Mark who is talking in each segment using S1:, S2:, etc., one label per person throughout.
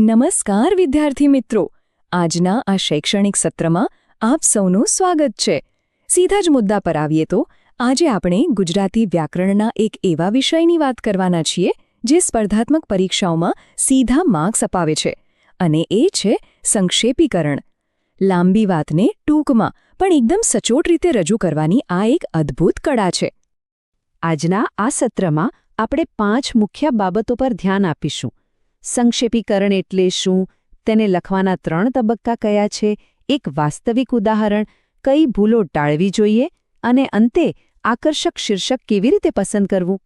S1: નમસ્કાર વિદ્યાર્થી મિત્રો, આજના આ શૈક્ષણિક સત્રમાં આપ સૌનું સ્વાગત છે. સીધા જ મુદ્દા પર આવીએ તો આજે આપણે ગુજરાતી વ્યાકરણના એક એવા વિષયની વાત કરવાના છીએ જે સ્પર્ધાત્મક પરીક્ષાઓમાં સીધા માર્ક્સ અપાવે છે, અને એ છે સંક્ષેપીકરણ. લાંબી વાતને ટૂંકમાં પણ એકદમ સચોટ રીતે રજૂ કરવાની આ એક અદ્ભુત કળા છે.
S2: આજના આ સત્રમાં આપણે 5 મુખ્ય બાબતો પર ધ્યાન આપીશું. સંક્ષેપીકરણ એટલે શું, તેને લખવાના 3 તબક્કા કયા છે, એક વાસ્તવિક ઉદાહરણ, કઈ ભૂલો ટાળવી જોઈએ, અને અંતે આકર્ષક શીર્ષક કેવી રીતે પસંદ કરવું.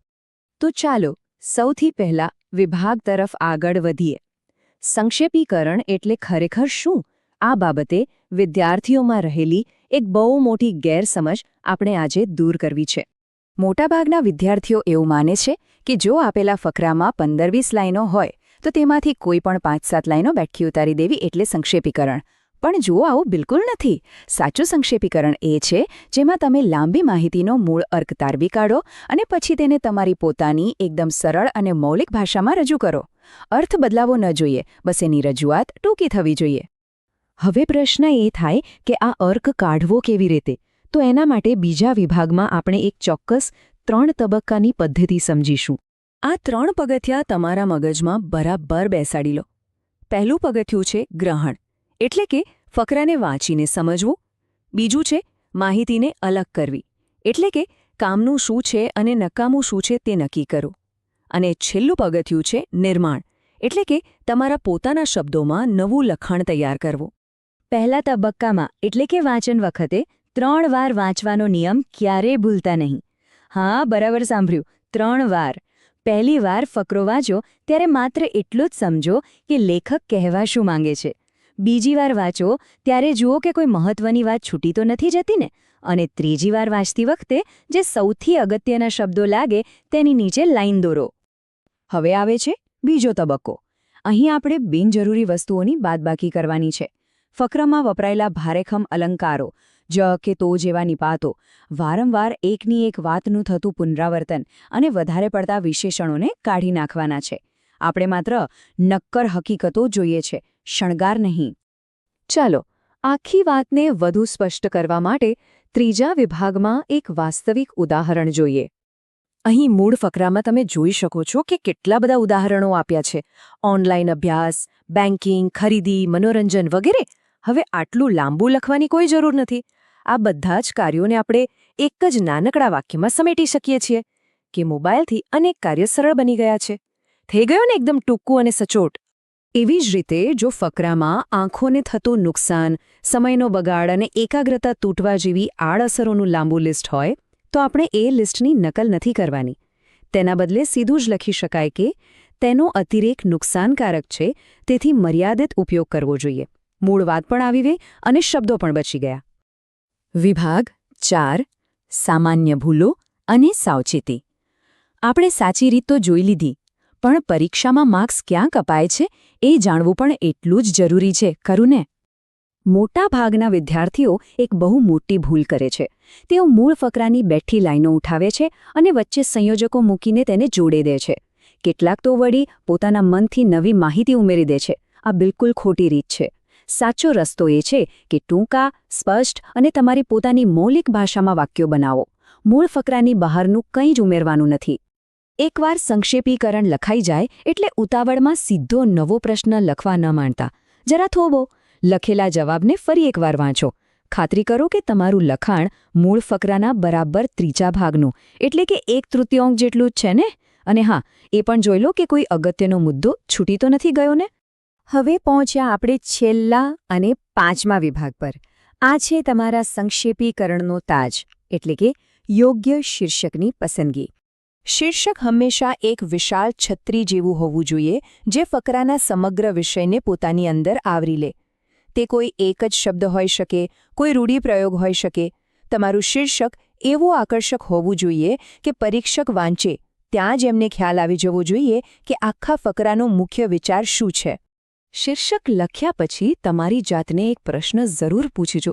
S1: તો ચાલો સૌથી પહેલા વિભાગ તરફ આગળ વધીએ. સંક્ષેપીકરણ એટલે ખરેખર શું? આ બાબતે વિદ્યાર્થીઓમાં રહેલી એક બહુ મોટી ગેરસમજ આપણે આજે દૂર કરવી છે. મોટાભાગના વિદ્યાર્થીઓ એવું માને છે કે જો આપેલા ફકરામાં 15-20 લાઈનો હોય તો તેમાંથી કોઈ પણ 5-7 લાઈનો બેઠી ઉતારી દેવી એટલે સંક્ષેપીકરણ. પણ જુઓ, આવું બિલકુલ નથી. સાચું સંક્ષેપીકરણ એ છે જેમાં તમે લાંબી માહિતીનો મૂળ અર્ક તારવી કાઢો અને પછી તેને તમારી પોતાની એકદમ સરળ અને મૌલિક ભાષામાં રજૂ કરો. અર્થ બદલાવો ન જોઈએ, બસ એની રજૂઆત ટૂંકી થવી જોઈએ. હવે પ્રશ્ન એ થાય કે આ અર્ક કાઢવો કેવી રીતે? તો એના માટે બીજા વિભાગમાં આપણે એક ચોક્કસ 3 તબક્કાની પદ્ધતિ સમજીશું. આ 3 પગથિયાં તમારા મગજમાં બરાબર બેસાડી લો. પહેલું પગથિયું છે ગ્રહણ, એટલે કે ફકરાને વાંચીને સમજવું. બીજું છે માહિતીને અલગ કરવી, એટલે કે કામનું શું છે અને નકામું શું છે તે નક્કી કરો. અને છેલ્લું પગથિયું છે નિર્માણ, એટલે કે તમારા પોતાના શબ્દોમાં નવું લખાણ તૈયાર કરવું. પહેલા તબક્કામાં એટલે કે વાંચન વખતે 3 વાર વાંચવાનો નિયમ ક્યારેય ભૂલતા નહીં. હા, બરાબર સાંભળ્યું, 3 વાર. પહેલી વાર ફકરો વાંચો ત્યારે માત્ર એટલું જ સમજો કે લેખક કહેવા શું માંગે છે. બીજી વાર વાંચો ત્યારે જુઓ કે કોઈ મહત્વની વાત છૂટી તો નથી જતી ને. અને ત્રીજી વાર વાંચતી વખતે જે સૌથી અગત્યના શબ્દો લાગે તેની નીચે લાઈન દોરો. હવે આવે છે બીજો તબક્કો. અહીં આપણે બિનજરૂરી વસ્તુઓની બાદબાકી કરવાની છે. ફકરામાં વપરાયેલા ભારેખમ અલંકારો, જ કે તો જેવા નિપાતો, વારંવાર એકની એક વાતનું થતું પુનરાવર્તન અને વધારે પડતા વિશેષણોને કાઢી નાખવાના છે. આપણે માત્ર નક્કર હકીકતો જોઈએ છે, શણગાર નહીં. ચાલો આખી વાતને વધુ સ્પષ્ટ કરવા માટે ત્રીજા વિભાગમાં એક વાસ્તવિક ઉદાહરણ જોઈએ. અહીં મૂળ ફકરામાં તમે જોઈ શકો છો કે કેટલા બધા ઉદાહરણો આપ્યા છે. ઓનલાઈન અભ્યાસ, બેન્કિંગ, ખરીદી, મનોરંજન વગેરે. હવે આટલું લાંબુ લખવાની કોઈ જરૂર નથી. આ બધા જ કાર્યોને આપણે એક જ નાનકડા વાક્યમાં સમેટી શકીએ છીએ કે મોબાઈલથી અનેક કાર્ય સરળ બની ગયા છે. થઈ ગયો ને એકદમ ટૂંકું અને સચોટ. એવી જ રીતે જો ફકરામાં આંખોને થતું નુકસાન, સમયનો બગાડ અને એકાગ્રતા તૂટવા જેવી આડઅસરોનું લાંબુ લિસ્ટ હોય તો આપણે એ લિસ્ટની નકલ નથી કરવાની. તેના બદલે સીધું જ લખી શકાય કે તેનો અતિરેક નુકસાનકારક છે, તેથી મર્યાદિત ઉપયોગ કરવો જોઈએ. મૂળ વાત પણ આવી ગઈ અને શબ્દો પણ બચી ગયા. વિભાગ 4. સામાન્ય ભૂલો અને સાવચેતી. આપણે સાચી રીત તો જોઈ લીધી, પણ પરીક્ષામાં માર્ક્સ ક્યાં કપાય છે એ જાણવું પણ એટલું જ જરૂરી છે, ખરું ને? મોટા ભાગના વિદ્યાર્થીઓ એક બહુ મોટી ભૂલ કરે છે. તેઓ મૂળ ફકરાની બેઠી લાઈનો ઉઠાવે છે અને વચ્ચે સંયોજકો મૂકીને તેને જોડે દે છે. કેટલાક તો વળી પોતાના મનથી નવી માહિતી ઉમેરી દે છે. આ બિલકુલ ખોટી રીત છે. સાચો રસ્તો એ છે કે ટૂંકા, સ્પષ્ટ અને તમારી પોતાની મૌલિક ભાષામાં વાક્યો બનાવો. મૂળ ફકરાની બહારનું કંઈ જ ઉમેરવાનું નથી. એકવાર સંક્ષેપીકરણ લખાઈ જાય એટલે ઉતાવળમાં સીધો નવો પ્રશ્ન લખવા ન માંડતા. જરા થોભો, લખેલા જવાબને ફરી એકવાર વાંચો. ખાતરી કરો કે તમારું લખાણ મૂળ ફકરાના બરાબર ત્રીજા ભાગનું, એટલે કે 1/3 જેટલું જ છે ને. અને હા, એ પણ જોઈ લો કે કોઈ અગત્યનો મુદ્દો છૂટી તો નથી ગયો ને. હવે પહોંચ્યા આપણે છેલ્લા અને 5મા વિભાગ પર. આ છે તમારા સંક્ષેપીકરણનો તાજ, એટલે કે યોગ્ય શીર્ષકની પસંદગી. શીર્ષક હંમેશા એક વિશાળ છત્રી જેવું હોવું જોઈએ જે ફકરાના સમગ્ર વિષયને પોતાની અંદર આવરી લે. તે કોઈ એક જ શબ્દ હોઈ શકે, કોઈ રૂઢિપ્રયોગ હોઈ શકે. તમારું શીર્ષક એવું આકર્ષક હોવું જોઈએ કે પરીક્ષક વાંચે ત્યાં જ એમને ખ્યાલ આવી જવો જોઈએ કે આખા ફકરાનો મુખ્ય વિચાર શું છે. શીર્ષક લખ્યા પછી તમારી જાતને એક પ્રશ્ન જરૂર પૂછજો.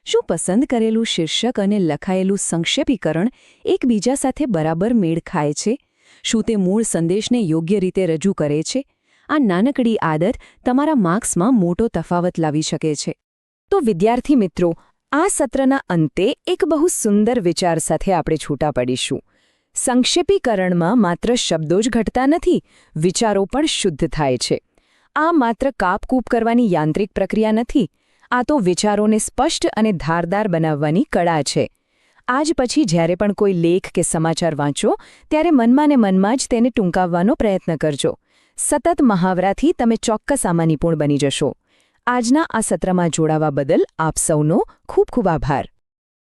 S1: શું પસંદ કરેલું શીર્ષક અને લખાયેલું સંક્ષેપીકરણ એકબીજા સાથે બરાબર મેળ ખાય છે? શું તે મૂળ સંદેશને યોગ્ય રીતે રજૂ કરે છે? આ નાનકડી આદત તમારા માર્ક્સમાં મોટો તફાવત લાવી શકે છે. તો વિદ્યાર્થી મિત્રો, આ સત્રના અંતે એક બહુ સુંદર વિચાર સાથે આપણે છૂટા પડીશું. સંક્ષેપીકરણમાં માત્ર શબ્દો જ ઘટતા નથી, વિચારો પણ શુદ્ધ થાય છે. આ માત્ર કાપકૂપ કરવાની યાંત્રિક પ્રક્રિયા નથી, આ તો વિચારોને સ્પષ્ટ અને ધારદાર બનાવવાની કળા છે. આજ પછી જ્યારે પણ કોઈ લેખ કે સમાચાર વાંચો, ત્યારે મનમાં ને મનમાં જ તેને ટૂંકાવવાનો પ્રયત્ન કરજો. સતત મહાવરાથી તમે ચોક્કસ આમાં નિપુણ બની જશો. આજના આ સત્રમાં જોડાવા બદલ આપ સૌનો ખૂબ ખૂબ આભાર.